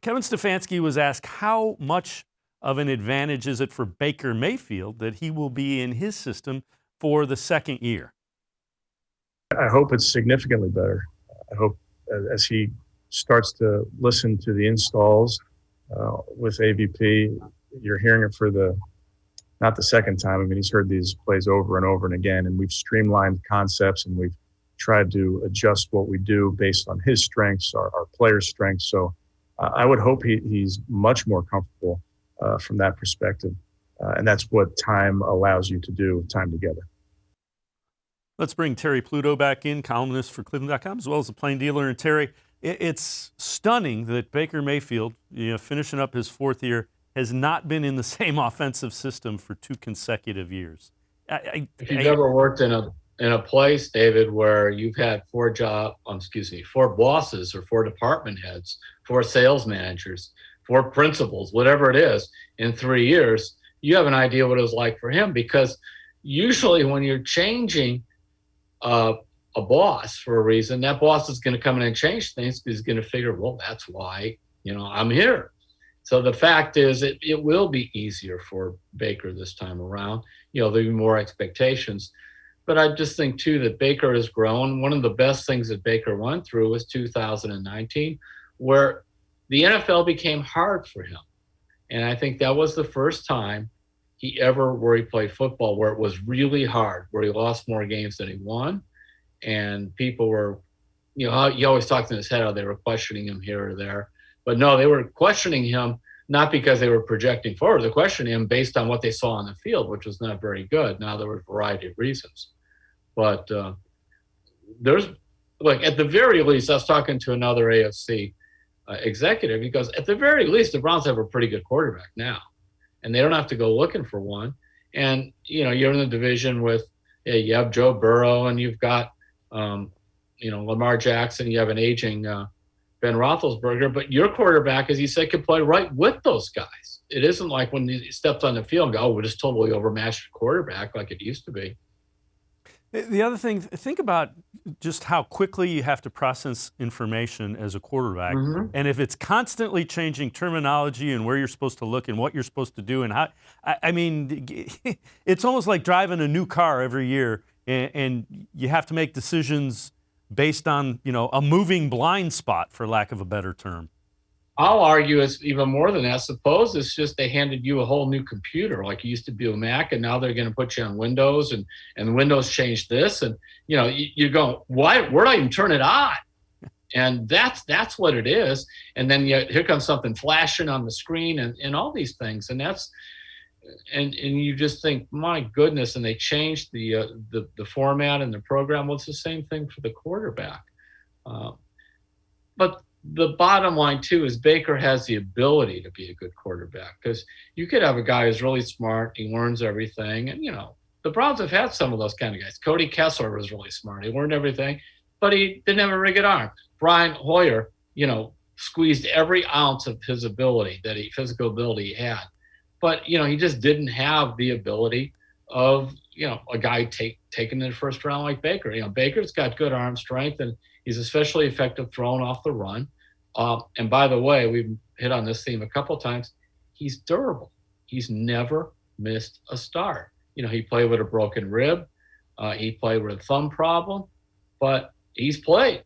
Kevin Stefanski was asked how much of an advantage is it for Baker Mayfield that he will be in his system for the second year? I hope it's significantly better. I hope as he starts to listen to the installs with AVP, you're hearing it for not the second time. I mean, he's heard these plays over and over and again, and we've streamlined concepts and we've tried to adjust what we do based on his strengths, our players' strengths. So I would hope he's much more comfortable from that perspective. And that's what time allows you to do, time together. Let's bring Terry Pluto back in, columnist for cleveland.com, as well as a plain dealer. And Terry, it's stunning that Baker Mayfield, finishing up his fourth year, has not been in the same offensive system for 2 consecutive years. If you've ever worked in a place, David, where you've had 4 bosses or 4 department heads, 4 sales managers, 4 principals, whatever it is, in 3 years, you have an idea what it was like for him. Because usually when you're changing a boss for a reason, that boss is going to come in and change things because he's going to figure, well, that's why, I'm here. So the fact is it will be easier for Baker this time around. There'll be more expectations. But I just think, too, that Baker has grown. One of the best things that Baker went through was 2019, where the NFL became hard for him. And I think that was the first time where he played football, where it was really hard, where he lost more games than he won. And people were, he always talked in his head how they were questioning him here or there. But no, they were questioning him not because they were projecting forward. They questioned him based on what they saw on the field, which was not very good. Now, there were a variety of reasons. But there's, at the very least, I was talking to another AFC executive. He goes, at the very least, the Browns have a pretty good quarterback now. And they don't have to go looking for one. And, you're in the division with, you have Joe Burrow and you've got, Lamar Jackson. You have an aging Ben Roethlisberger. But your quarterback, as you said, can play right with those guys. It isn't like when he steps on the field and go, we're just totally overmatched quarterback like it used to be. The other thing, think about just how quickly you have to process information as a quarterback. Mm-hmm. And if it's constantly changing terminology and where you're supposed to look and what you're supposed to do and how, it's almost like driving a new car every year and you have to make decisions based on, a moving blind spot, for lack of a better term. I'll argue it's even more than that. Suppose it's just they handed you a whole new computer, like it used to be a Mac, and now they're going to put you on Windows, and Windows changed this, and you go, why? Where do I even turn it on? And that's what it is. And then here comes something flashing on the screen, and all these things, and that's and you just think, my goodness. And they changed the format and the program. Well, it's the same thing for the quarterback, but the bottom line, too, is Baker has the ability to be a good quarterback, because you could have a guy who's really smart. He learns everything. And, the Browns have had some of those kind of guys. Cody Kessler was really smart. He learned everything, but he didn't have a very good arm. Brian Hoyer, squeezed every ounce of his physical ability he had. But, he just didn't have the ability of, a guy taken in the first round like Baker. Baker's got good arm strength, and he's especially effective throwing off the run. And by the way, we've hit on this theme a couple of times. He's durable. He's never missed a start. He played with a broken rib. He played with a thumb problem, but he's played.